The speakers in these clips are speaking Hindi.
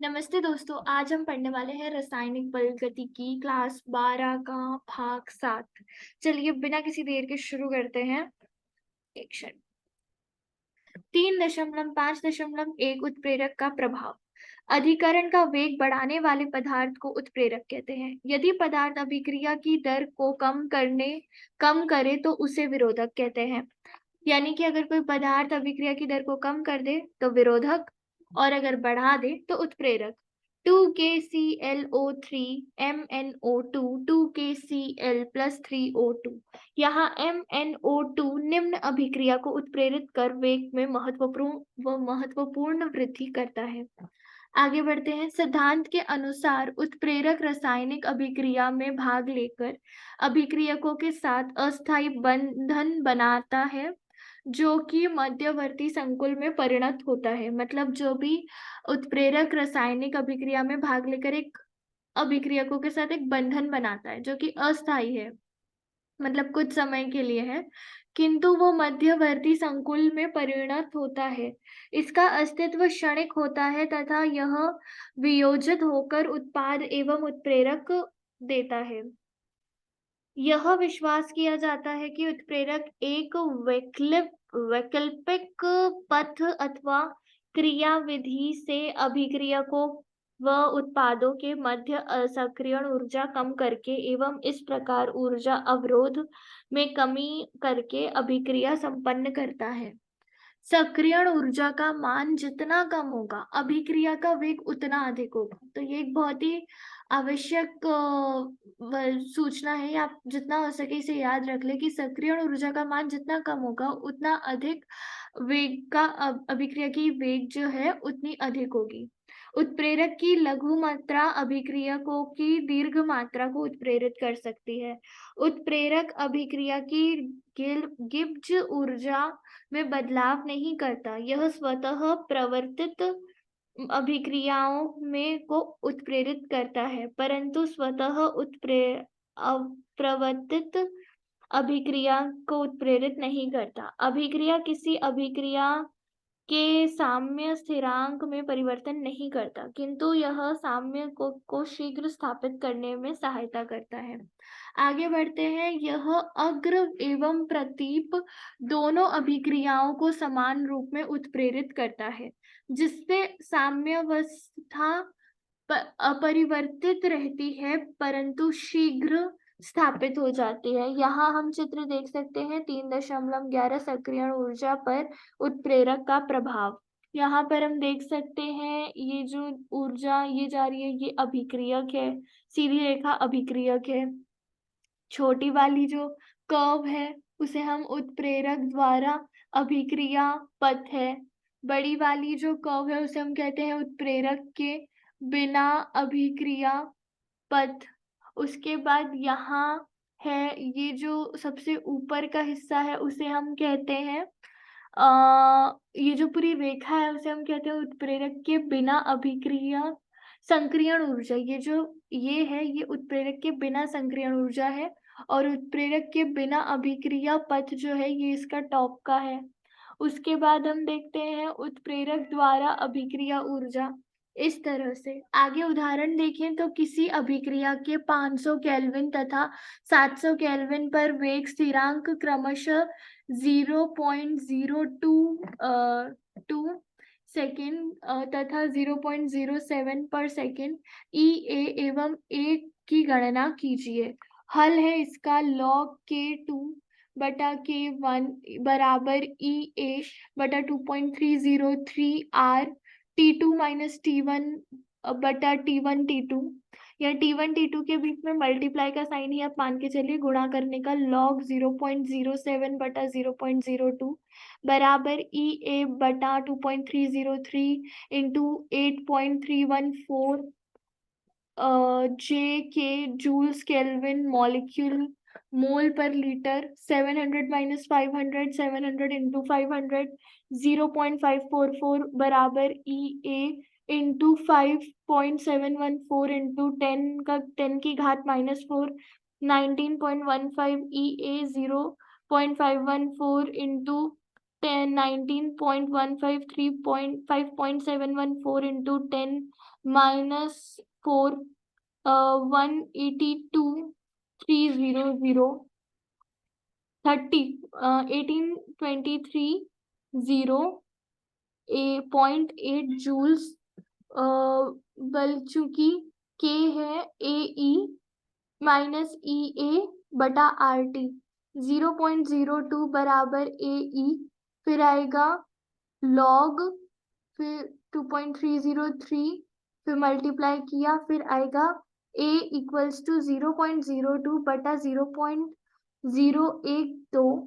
नमस्ते दोस्तों, आज हम पढ़ने वाले हैं रासायनिक बल गतिकी क्लास 12 का भाग 7। चलिए बिना किसी देर के शुरू करते हैं। एक क्षण। 3.5.1 उत्प्रेरक का प्रभाव। अधिकरण का वेग बढ़ाने वाले पदार्थ को उत्प्रेरक कहते हैं। यदि पदार्थ अभिक्रिया की दर को कम करे तो उसे विरोधक कहते हैं। यानी कि अगर कोई पदार्थ अभिक्रिया की दर को कम कर दे तो विरोधक, और अगर बढ़ा दे तो उत्प्रेरक। 2KClO3 MnO2 2KCl plus 3O2। यहाँ MnO2 निम्न अभिक्रिया को उत्प्रेरित कर वेग में महत्वपूर्ण वृद्धि करता है। आगे बढ़ते हैं। सिद्धांत के अनुसार उत्प्रेरक रासायनिक अभिक्रिया में भाग लेकर अभिक्रियकों के साथ अस्थायी बंधन बनाता है जो कि मध्यवर्ती संकुल में परिणत होता है। मतलब जो भी उत्प्रेरक रासायनिक अभिक्रिया में भाग लेकर एक अभिक्रियकों के साथ एक बंधन बनाता है जो कि अस्थायी है, मतलब कुछ समय के लिए है, किंतु वो मध्यवर्ती संकुल में परिणत होता है। इसका अस्तित्व क्षणिक होता है तथा यह वियोजित होकर उत्पाद एवं उत्प्रेरक देता है। यह विश्वास किया जाता है कि उत्प्रेरक एक वैकल्पिक पथ अथवा क्रियाविधि से अभिक्रियकों व उत्पादों के मध्य असक्रियण ऊर्जा कम करके एवं इस प्रकार ऊर्जा अवरोध में कमी करके अभिक्रिया संपन्न करता है। सक्रियण ऊर्जा का मान जितना कम होगा, अभिक्रिया का वेग उतना अधिक होगा। तो ये एक बहुत ही आवश्यक सूचना है। आप जितना हो सके इसे याद रख ले कि सक्रियण ऊर्जा का मान जितना कम होगा उतना अधिक वेग का अभिक्रिया की वेग जो है उतनी अधिक होगी। उत्प्रेरक की लघु मात्रा अभिक्रियकों की दीर्घ मात्रा को उत्प्रेरित कर सकती है। उत्प्रेरक अभिक्रिया की गिब्ज ऊर्जा में बदलाव नहीं करता। यह स्वतः प्रवर्तित अभिक्रियाओं में को उत्प्रेरित करता है, परंतु स्वतः अप्रवर्तित अभिक्रिया को उत्प्रेरित नहीं करता। अभिक्रिया किसी अभिक्रिया के साम्य स्थिरांक में परिवर्तन नहीं करता, किंतु यह साम्य को शीघ्र स्थापित करने में सहायता करता है। आगे बढ़ते हैं। यह अग्र एवं प्रतीप दोनों अभिक्रियाओं को समान रूप में उत्प्रेरित करता है, जिससे साम्यावस्था अपरिवर्तित रहती है परंतु शीघ्र स्थापित हो जाती है। यहाँ हम चित्र देख सकते हैं 3.11 सक्रियण ऊर्जा पर उत्प्रेरक का प्रभाव। यहाँ पर हम देख सकते हैं ये जो ऊर्जा ये जा रही है ये अभिक्रियक है, सीधी रेखा अभिक्रियक है। छोटी वाली जो कर्व है उसे हम उत्प्रेरक द्वारा अभिक्रिया पथ है। बड़ी वाली जो कर्व है उसे हम कहते हैं उत्प्रेरक के बिना अभिक्रिया पथ। उसके बाद यहाँ है ये जो सबसे ऊपर का हिस्सा है उसे हम कहते हैं ये जो पूरी रेखा है उसे हम कहते हैं उत्प्रेरक के बिना अभिक्रिया संक्रियण ऊर्जा। ये है ये उत्प्रेरक के बिना संक्रियण ऊर्जा है, और उत्प्रेरक के बिना अभिक्रिया पथ जो है ये इसका टॉप का है। उसके बाद हम देखते हैं उत्प्रेरक द्वारा अभिक्रिया ऊर्जा। इस तरह से आगे उदाहरण देखें तो किसी अभिक्रिया के 500 केल्विन तथा 700 केल्विन पर वेग स्थिरांक क्रमशः 0.02 सेकेंड तथा 0.07 पर सेकेंड E एवं A की गणना कीजिए। हल है इसका log K2 बटा K1 बराबर EA बटा 2.303 R T2 माइनस T1 बटा T1 T2। या T1 T2 के बीच में मल्टीप्लाई का साइन ही आप मान के चलिए, गुणा करने का log 0.07 बटा 0.02 बराबर EA बटा 2.303 इंटू 8.314 जे के जूल्स केल्विन मॉलिक्यूल मोल पर लीटर। 700 माइनस 500 700 इंटू 500 0.544 बराबर EA इंटू 5.714 इंटू 10 की घात -4 19.15 EA 0.514 into 19.153.5.714 into 10 minus 4 182,300 30 1823 0.8 joules, बल चूंकि K है AE माइनस EA बटा RT, 0.02 बराबर AE, फिर आएगा लॉग, फिर 2.303, फिर मल्टीप्लाई किया, फिर आएगा A इक्वल्स टू 0.02 बटा 0.012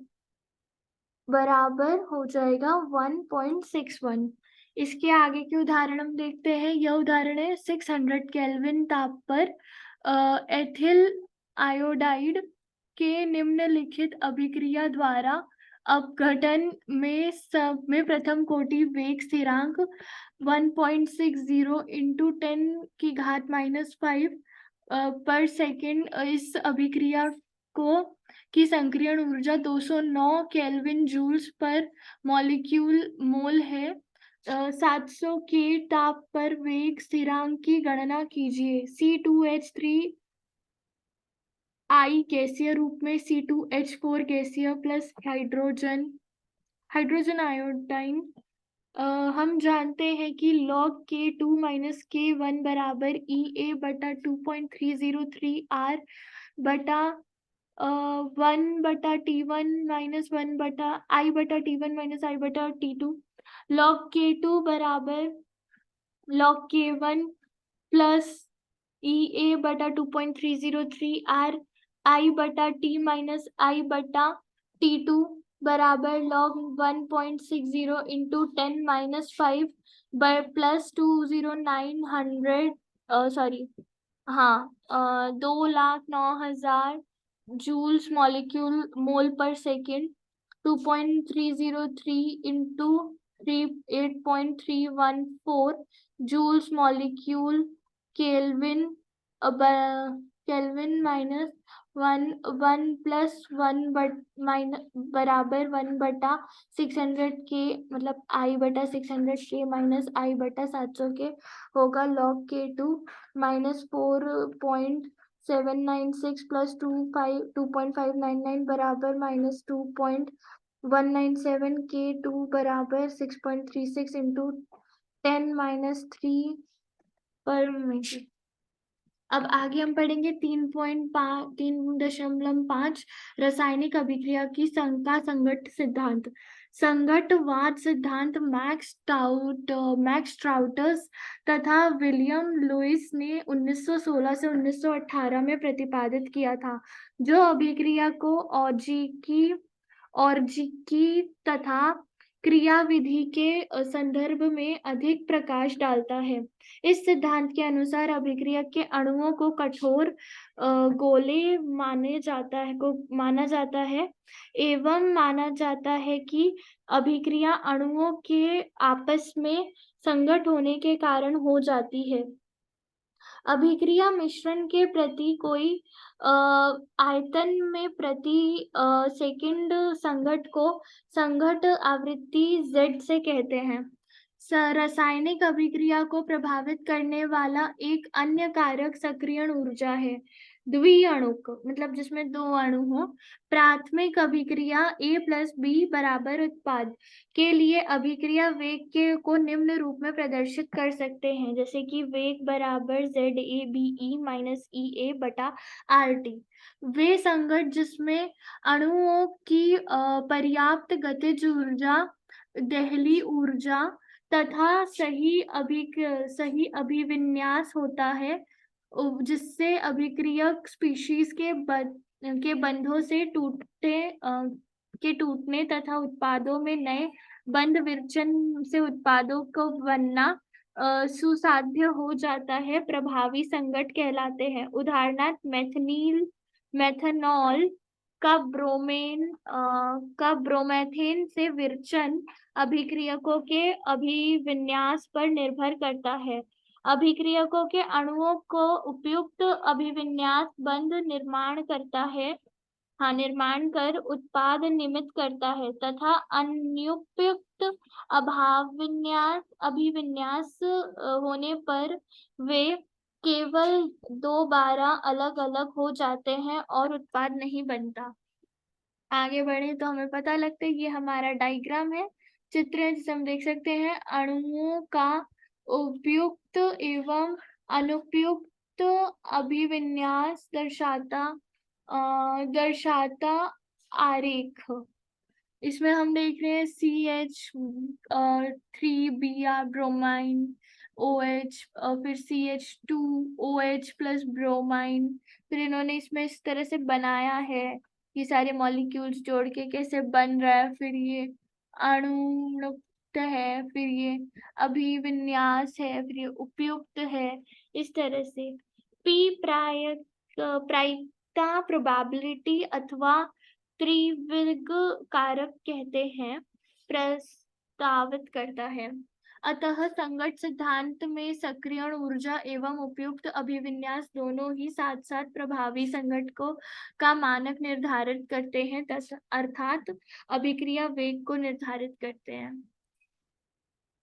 बराबर हो जाएगा 1.61। इसके आगे के उदाहरण हम देखते हैं। यह उदाहरण है 600 केल्विन ताप पर एथिल आयोडाइड के निम्नलिखित अभिक्रिया द्वारा अपघटन में प्रथम कोटि वेग स्थिरांक 1.60 इंटू 10⁻⁻5 पर सेकेंड, इस अभिक्रिया की संक्रियण ऊर्जा 209 केल्विन जूल्स पर मोल है। 700 के ताप पर वेग स्थिरांक की गणना कीजिए। C2H3 गैसीय रूप में, C2H4 गैसीय प्लस हाइड्रोजन आयोडाइन। हम जानते हैं कि log K2 माइनस K1 बराबर EA बटा 2.303 R बटा 1/T1 minus 1/I/T1 minus I/T2। log K2 बराबर log K1 प्लस EA बटा 2.303 R I/T माइनस I/T2 बराबर log 1.60 into 10⁻5 plus 2,09,000 joules mole पर second, 2.303 into 8.314 joules molecule kelvin minus 1 plus 1 बराबर 1/600 के, मतलब I/600 के माइनस I/700 के होगा। log K2 माइनस 4.796 प्लस 2.599 बराबर माइनस 2.197 K2 बराबर 6.36 इंटू 10⁻3 पर मीटर। अब आगे हम पढ़ेंगे 3.5 रासायनिक अभिक्रिया की संगत सिद्धांत। संगतवाद सिद्धांत मैक्स ट्राउटस तथा विलियम लुइस ने 1916 से 1918 में प्रतिपादित किया था, जो अभिक्रिया को और्जिकी तथा क्रियाविधि के संदर्भ में अधिक प्रकाश डालता है। इस सिद्धांत के अनुसार अभिक्रिया के अणुओं को कठोर गोले माना जाता है एवं माना जाता है कि अभिक्रिया अणुओं के आपस में संगत होने के कारण हो जाती है। अभिक्रिया मिश्रण के प्रति कोई आयतन में प्रति सेकंड संगत को संगत आवृत्ति Z से कहते हैं। रासायनिक अभिक्रिया को प्रभावित करने वाला एक अन्य कारक सक्रियण ऊर्जा है। द्विअणुक मतलब जिसमें दो अणु हो। प्राथमिक अभिक्रिया A प्लस B बराबर उत्पाद के लिए अभिक्रिया वेग को निम्न रूप में प्रदर्शित कर सकते हैं, जैसे कि वेग बराबर ZABE माइनस EA बटा RT। वे संगत जिसमें अणुओं की पर्याप्त गतिज ऊर्जा, दहली ऊर्जा तथा सही अभिविन्यास होता है, जिससे अभिक्रियक स्पीशीज के बंधों से टूटने तथा उत्पादों में नए बंध विरचन से उत्पादों को बनना सुसाध्य हो जाता है, प्रभावी संगत कहलाते हैं। उदाहरणार्थ मेथनॉल का ब्रोमेथेन से विरचन अभिक्रियकों के अभिविन्यास पर निर्भर करता है। अभिक्रियकों के अणुओं को उपयुक्त अभिविन्यास बंध निर्माण करता है हाँ, निर्माण कर उत्पाद निमित्त करता है तथा अनुपयुक्त अभिविन्यास होने पर वे केवल दोबारा अलग अलग हो जाते हैं और उत्पाद नहीं बनता। आगे बढ़े तो हमें पता लगता है ये हमारा डायग्राम है, चित्र है जिसे हम देख सकते हैं। अणुओं का उपयुक्त एवं अनुपयुक्त अभिविन्यास दर्शाता आरेख। इसमें हम देख रहे हैं CH3Br ब्रोमाइन, OH, फिर CH2OH प्लस ब्रोमाइन। फिर इन्होंने इसमें इस तरह से बनाया है, ये सारे मॉलिक्यूल्स जोड़ के कैसे बन रहा है। फिर ये अणुयुक्त है, फिर ये अभिविन्यास है, फिर ये उपयुक्त है। इस तरह से P प्रायिकता प्रोबेबिलिटी अथवा त्रिविग कारक कहते हैं, प्रस्तावित करता है। अतः संगत सिद्धांत में सक्रियण ऊर्जा एवं उपयुक्त अभिविन्यास दोनों ही साथ साथ प्रभावी संगठकों का मानक निर्धारित करते हैं, अर्थात अभिक्रिया वेग को निर्धारित करते हैं।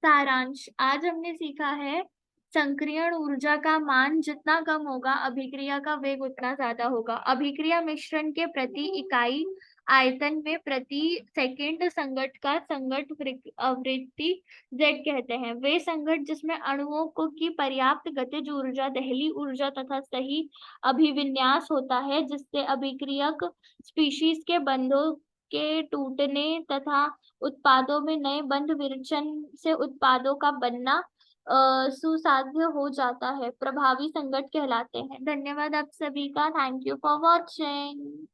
सारांश, आज हमने सीखा है संक्रियण ऊर्जा का मान जितना कम होगा अभिक्रिया का वेग उतना ज्यादा होगा। अभिक्रिया मिश्रण के प्रति इकाई आयतन में प्रति सेकंड संघट का संघट आवृत्ति Z कहते हैं। वे संघट जिसमें अणुओं को की पर्याप्त गतिज ऊर्जा, दहली ऊर्जा तथा सही अभिविन्यास होता है, जिससे अभिक्रियक स्पीशीज के बंधों के टूटने तथा उत्पादों में नए बंध विरचन से उत्पादों का बनना सुसाध्य हो जाता है, प्रभावी संगत कहलाते हैं। धन्यवाद आप सभी का। Thank you for watching.